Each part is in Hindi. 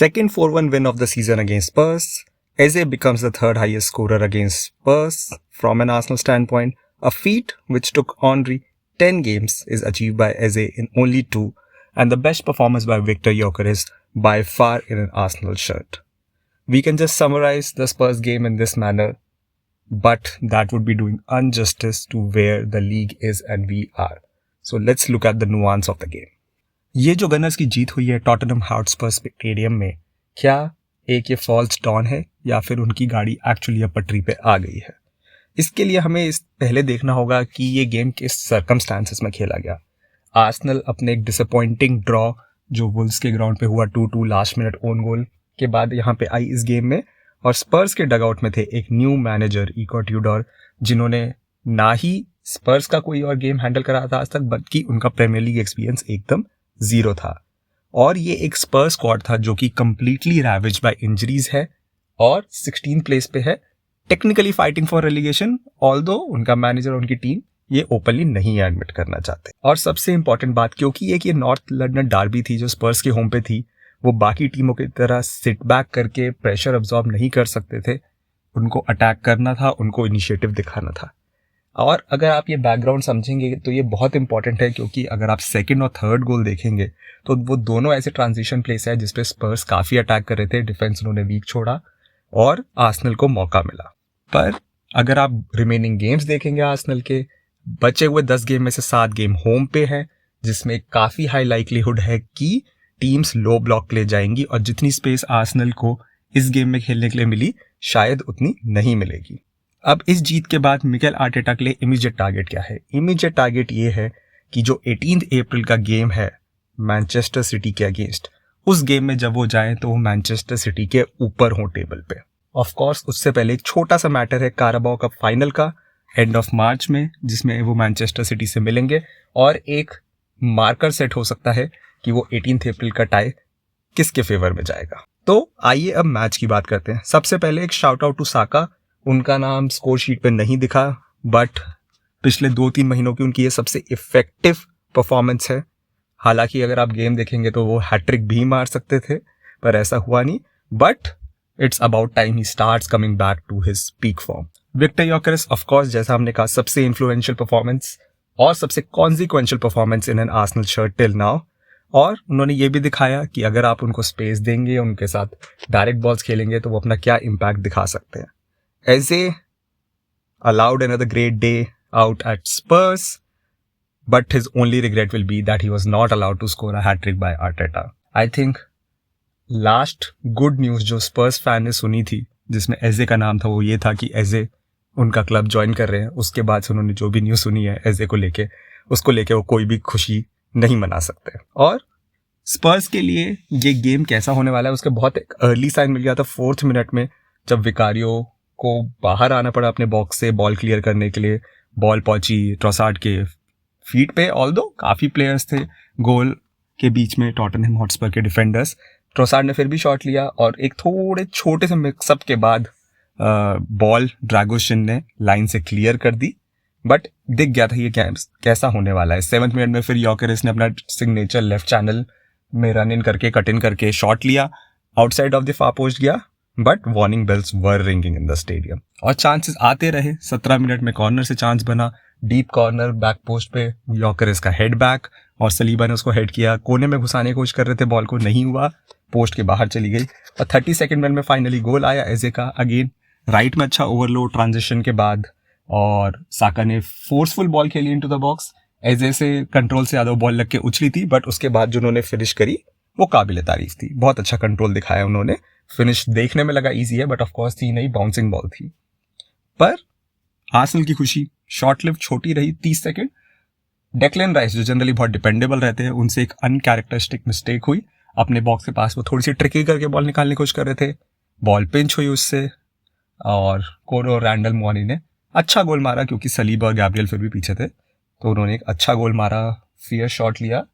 Second 4-1 win of the season against Spurs. Eze becomes the third highest scorer against Spurs from an Arsenal standpoint. A feat which took Henry 10 games is achieved by Eze in only 2, and the best performance by Viktor Gyökeres by far in an Arsenal shirt. We can just summarize the Spurs game in this manner, but that would be doing injustice to where the league is and we are. So let's look at the nuance of the game. ये जो गनर्स की जीत हुई है टॉटनहम हॉटस्पर स्टेडियम में, क्या एक ये फॉल्स डॉन है या फिर उनकी गाड़ी एक्चुअली अब पटरी पे आ गई है? इसके लिए हमें इस पहले देखना होगा कि ये गेम किस सर्कमस्टांसेस में खेला गया। आर्सेनल अपने एक डिसअपॉइंटिंग ड्रॉ जो वुल्व्स के ग्राउंड पे हुआ 2-2 लास्ट मिनट ओन गोल के बाद यहाँ पे आई इस गेम में, और स्पर्स के डगआउट में थे एक न्यू मैनेजर इको ट्यूडोर, जिन्होंने ना ही स्पर्स का कोई और गेम हैंडल करा था आज तक, बल्कि उनका प्रीमियर लीग एक्सपीरियंस एकदम जीरो था। और ये एक स्पर्स स्क्वाड था जो कि कंप्लीटली रैवेज बाय इंजरीज है और 16 प्लेस पे है, technically fighting for relegation, although उनका मैनेजर और उनकी टीम ये ओपनली नहीं एडमिट करना चाहते। और सबसे इंपॉर्टेंट बात, क्योंकि एक ये नॉर्थ लंदन डार्बी थी जो स्पर्स के होम पे थी, वो बाकी टीमों की तरह सिट बैक करके प्रेशर अब्जॉर्ब नहीं कर सकते थे, उनको अटैक करना था, उनको इनिशिएटिव दिखाना था। और अगर आप ये बैकग्राउंड समझेंगे तो ये बहुत इंपॉर्टेंट है, क्योंकि अगर आप सेकंड और थर्ड गोल देखेंगे तो वो दोनों ऐसे ट्रांजिशन प्लेस है जिसपे स्पर्स काफ़ी अटैक कर रहे थे, डिफेंस उन्होंने वीक छोड़ा और आर्सेनल को मौका मिला। पर अगर आप रिमेनिंग गेम्स देखेंगे आर्सेनल के, बचे हुए 10 गेम में से 7 गेम होम पे है, जिसमें काफ़ी हाई लाइकलीहुड है कि टीम्स लो ब्लॉक के लिए जाएंगी, और जितनी स्पेस आर्सेनल को इस गेम में खेलने के लिए मिली शायद उतनी नहीं मिलेगी। अब इस जीत के बाद मिकेल आर्टेटा के लिए इमीडिएट टारगेट क्या है? इमीडिएट टारगेट ये है कि जो 18 अप्रैल का गेम है मैनचेस्टर सिटी के अगेंस्ट, उस गेम में जब वो जाएं तो वो मैनचेस्टर सिटी के ऊपर हो टेबल पे। ऑफ कोर्स उससे पहले एक छोटा सा मैटर है काराबाओ कप फाइनल का एंड ऑफ मार्च में, जिसमें वो मैनचेस्टर सिटी से मिलेंगे, और एक मार्कर सेट हो सकता है कि वो 18 अप्रैल का टाई किसके फेवर में जाएगा। तो आइए अब मैच की बात करते हैं। सबसे पहले एक शाउट आउट टू साका, उनका नाम स्कोर शीट पे नहीं दिखा, बट पिछले 2-3 महीनों की उनकी ये सबसे इफेक्टिव परफॉर्मेंस है। हालांकि अगर आप गेम देखेंगे तो वो हैट्रिक भी मार सकते थे, पर ऐसा हुआ नहीं। But it's about time he starts coming back to his peak form. Viktor Gyokeres of course, जैसा हमने कहा, सबसे इन्फ्लुएंशियल परफॉर्मेंस और सबसे consequential performance in an Arsenal shirt till now. और उन्होंने ये भी दिखाया कि अगर आप उनको स्पेस देंगे, उनके साथ डायरेक्ट बॉल्स खेलेंगे, तो वो अपना क्या इम्पैक्ट दिखा सकते हैं। Eze allowed another great day out at Spurs, but his only regret will be that he was not allowed to score a hat-trick by Arteta. I think last good news जो Spurs fan ने सुनी थी, जिसमें Eze का नाम था, वो ये था कि Eze उनका क्लब ज्वाइन कर रहे हैं। उसके बाद से उन्होंने जो भी न्यूज़ सुनी है Eze को लेके, उसको लेके वो कोई भी खुशी नहीं मना सकते। और स्पर्स के लिए ये गेम कैसा होने वाला है उसके बहुत एक अर्ली साइन मिल गया था 4th मिनट में, जब विकारियो को बाहर आना पड़ा अपने बॉक्स से बॉल क्लियर करने के लिए। बॉल पहुंची ट्रोसार्ड के फीट पे, ऑल्दो काफ़ी प्लेयर्स थे गोल के बीच में, टॉटनहम हॉटस्पर के डिफेंडर्स। ट्रोसार्ड ने फिर भी शॉट लिया और एक थोड़े छोटे से मिक्सअप के बाद बॉल ड्रैगोशन ने लाइन से क्लियर कर दी, बट दिख गया था ये कैसा होने वाला है। 7th मिनट में फिर योकेरेस ने अपना सिग्नेचर लेफ्ट चैनल में रन इन करके, कट इन करके शॉट लिया, outside of the far post गया, but warning bells were ringing in the stadium. और चांसेस आते रहे। 17 मिनट में कॉर्नर से चांस बना, डीप कॉर्नर बैक पोस्ट पे, योकेरेस का हेड बैक और सलीबा ने उसको हेड किया, कोने में घुसाने की कोशिश कर रहे थे, बॉल को नहीं हुआ, पोस्ट के बाहर चली गई। और 32nd मिनट में फाइनली गोल आया एजे का। अगेन राइट में अच्छा ओवरलोड ट्रांजिशन के बाद, और साका ने फोर्सफुल बॉल खेली इनटू द बॉक्स। एजे से कंट्रोल से ज़्यादा बॉल लग के उछली थी, बट उसके बाद जो उन्होंने फिनिश करी वो काबिल तारीफ थी। बहुत अच्छा कंट्रोल दिखाया उन्होंने। फिनिश देखने में लगा इजी है, बट ऑफ कोर्स थी नहीं, बाउंसिंग बॉल थी। पर आर्सेनल की खुशी शॉर्ट लिव छोटी रही 30 सेकंड। डेक्लन राइस जो जनरली बहुत डिपेंडेबल रहते हैं, उनसे एक अनकैरेक्टरिस्टिक मिस्टेक हुई। अपने बॉक्स के पास वो थोड़ी सी ट्रिकी करके बॉल निकालने की कोशिश कर रहे थे, बॉल पिंच हुई उससे, और कोरो रैंडल मोनी ने अच्छा गोल मारा, क्योंकि सलीबा और गैब्रियल फिर भी पीछे थे, तो उन्होंने एक अच्छा गोल मारा, फियर शॉट लिया,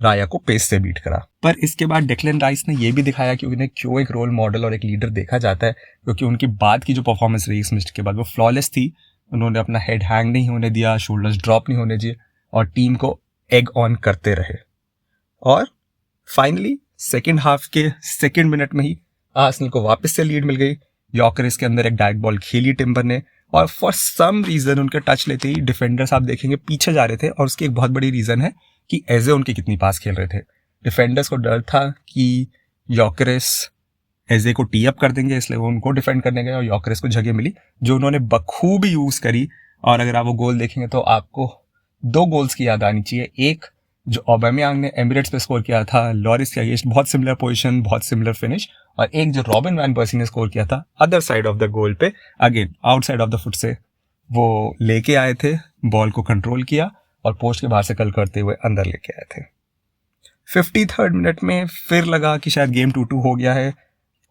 राया को पेस से बीट करा। पर इसके बाद डेक्लन राइस ने यह भी दिखाया कि उन्हें क्यों एक रोल मॉडल और एक लीडर देखा जाता है, क्योंकि उनकी बाद की जो परफॉर्मेंस रही इस मैच के बाद वो फ्लॉलेस थी। उन्होंने अपना हेड हैंग नहीं होने दिया, शोल्डर्स ड्रॉप नहीं होने दिए, और टीम को एग ऑन करते रहे। और फाइनली सेकेंड हाफ के सेकेंड मिनट में ही आर्सेनल को वापस से लीड मिल गई। यॉकेरेस के अंदर एक डायरेक्ट बॉल खेली टिम्बर ने, और फॉर सम रीजन उनके टच लेते ही डिफेंडर्स आप देखेंगे पीछे जा रहे थे, और उसकी एक बहुत बड़ी रीजन है कि एजे उनके कितनी पास खेल रहे थे। डिफेंडर्स को डर था कि यॉकेरेस एजे को टी अप कर देंगे, इसलिए वो उनको डिफेंड करने गए और यॉकेरेस को जगह मिली जो उन्होंने बखूबी यूज करी। और अगर आप वो गोल देखेंगे तो आपको 2 गोल्स की याद आनी चाहिए। एक जो ओबामेयांग ने एमिरेट्स पे स्कोर किया था लॉरिस के अगेंस्ट, बहुत सिमिलर पोजीशन, बहुत सिमिलर फिनिश, और एक जो रॉबिन वैन पर्सी ने स्कोर किया था other side of the goal पे, again outside of the foot से वो लेके आए थे, बॉल को कंट्रोल किया और पोस्ट के बाहर से कल करते हुए अंदर लेके आए थे। 53rd मिनट में फिर लगा कि शायद गेम 2-2 हो गया है।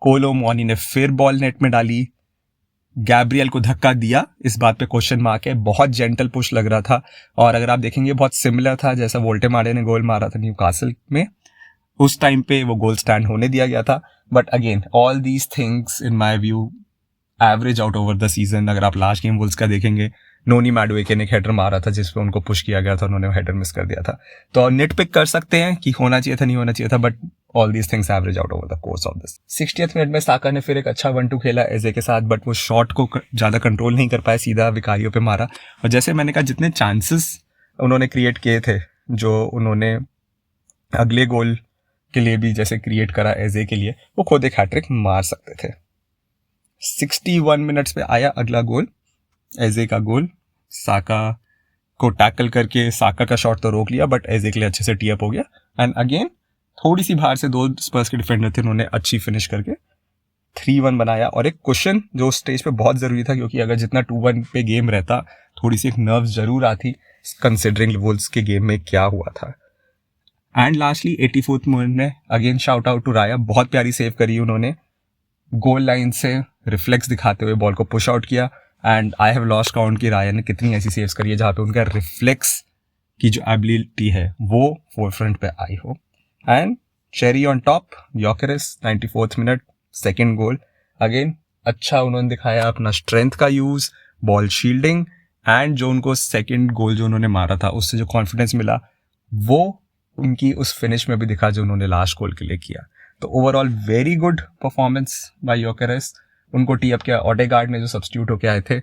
कोलो मुआनी ने फिर बॉल नेट में डाली, गैब्रियल को धक्का दिया, इस बात पे क्वेश्चन मार्क है। बहुत जेंटल पुश लग रहा था, और अगर आप देखेंगे बहुत सिमिलर था जैसा वोल्टेमार्डे ने गोल मारा था न्यूकासल में, उस टाइम पे वो गोल स्टैंड होने दिया गया था। But again all these things in my view average out over the season. अगर आप लास्ट गेम वुल्स का देखेंगे, नोनी मैडुएके ने एक हेडर मारा था जिसपे उनको पुश किया गया था, उन्होंने हेडर मिस कर दिया था। तो नेट पिक कर सकते हैं कि होना चाहिए था, नहीं होना चाहिए था, but all these things average out over the course of this. 60th minute में साका ने फिर एक अच्छा 1-2 खेला एजे के साथ, बट वो शॉट को ज्यादा कंट्रोल नहीं कर पाए, सीधा विकारियो पे मारा। और जैसे मैंने कहा, जितने चांसेस उन्होंने क्रिएट किए थे, जो उन्होंने अगले गोल के लिए भी जैसे क्रिएट करा एजे के लिए, वो खुद एक हैट्रिक मार सकते थे। 61 मिनट्स पे आया अगला गोल, एजे का गोल। साका को टैकल करके साका का शॉट तो रोक लिया, बट एजे के लिए अच्छे से टी अप हो गया। एंड अगेन थोड़ी सी बाहर से 2 स्पर्स के डिफेंडर थे, उन्होंने अच्छी फिनिश करके 3-1 बनाया। और एक क्वेश्चन जो स्टेज पे बहुत जरूरी था, क्योंकि अगर जितना 2-1 पे गेम रहता, थोड़ी सी एक नर्व्स जरूर आती, कंसिडरिंग वुल्स के गेम में क्या हुआ था। एंड लास्टली 84th मिनट में अगेन शाउट आउट टू राया, बहुत प्यारी सेव करी उन्होंने, गोल लाइन से रिफ्लेक्स दिखाते हुए बॉल को पुश आउट किया। And I have lost count कि राया ने कितनी ऐसी सेव्स करी है जहाँ पे उनका रिफ्लेक्स की जो एबिलिटी है वो फोरफ्रंट पे आई हो। And cherry on top, Gyokeres 94th minute, second goal. Again अच्छा उन्होंने दिखाया अपना स्ट्रेंथ का यूज, बॉल शील्डिंग, एंड जो उनको सेकेंड गोल जो उन्होंने मारा था उससे जो कॉन्फिडेंस मिला वो उनकी उस फिनिश में भी दिखा जो उन्होंने लास्ट गोल के लिए किया। तो overall very good performance by Gyokeres. उनको टी अप किया ओडेगार्ड ने जो सब्स्टिट्यूट होके आए थे,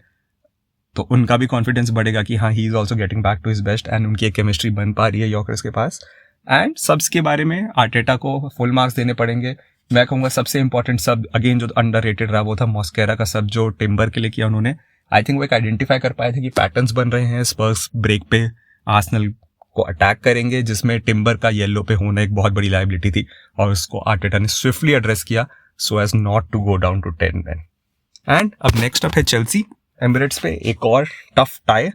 तो उनका भी कॉन्फिडेंस बढ़ेगा कि हाँ, he is also getting back to his best, and उनकी एक केमिस्ट्री बन पा रही है यॉकेरेस के पास। एंड सब्स के बारे में आर्टेटा को फुल मार्क्स देने पड़ेंगे। मैं कहूँगा सबसे इंपॉर्टेंट सब अगेन जो अंडररेटेड रहा वो था मॉस्केरा का सब, जो टिम्बर के लिए किया उन्होंने। आई थिंक वो एक आइडेंटिफाई कर पाए थे कि पैटर्न्स बन रहे हैं, स्पर्स ब्रेक पे आर्सेनल को अटैक करेंगे, जिसमें टिम्बर का येलो पे होना एक बहुत बड़ी लायबिलिटी थी, और उसको आर्टेटा ने स्विफ्टली एड्रेस किया so as not to go down to 10 men। And अब नेक्स्ट अप है चेल्सी, एमिरेट्स पे एक और टफ टाई।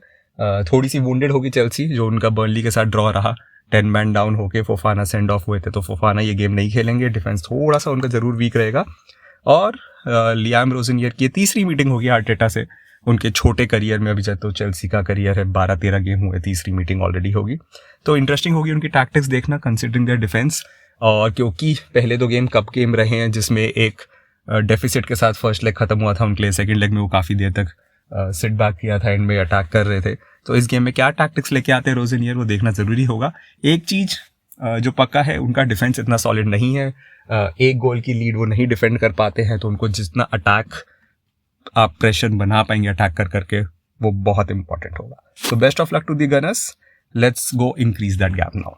थोड़ी सी वुंडेड होगी चेल्सी, जो उनका बर्नली के साथ ड्रॉ रहा, 10 man डाउन होके फोफाना सेंड ऑफ हुए थे, तो फोफाना ये गेम नहीं खेलेंगे, डिफेंस थोड़ा सा उनका जरूर वीक रहेगा। और लियाम रोजनियर की 3री मीटिंग होगी आर्टेटा से उनके छोटे करियर में, अभी तो चेल्सी का करियर है 12-13 गेम हुए, 3री मीटिंग ऑलरेडी होगी, तो इंटरेस्टिंग होगी उनकी टैक्टिक्स देखना कंसिडरिंग देयर डिफेंस। और क्योंकि पहले 2 गेम कप गेम रहे हैं जिसमें एक डेफिसिट के साथ फर्स्ट लेग खत्म हुआ था उनके लिए, सेकंड लेग में वो काफ़ी देर तक सिट बैक किया था, एंड में अटैक कर रहे थे, तो इस गेम में क्या टैक्टिक्स लेके आते हैं रोजनियर वो देखना जरूरी होगा। एक चीज़ जो पक्का है, उनका डिफेंस इतना सॉलिड नहीं है, 1 गोल की लीड वो नहीं डिफेंड कर पाते हैं, तो उनको जितना अटैक आप प्रेशर बना पाएंगे अटैक कर करके वो बहुत इंपॉर्टेंट होगा। तो best of luck to the Gunners, let's go increase that gap now.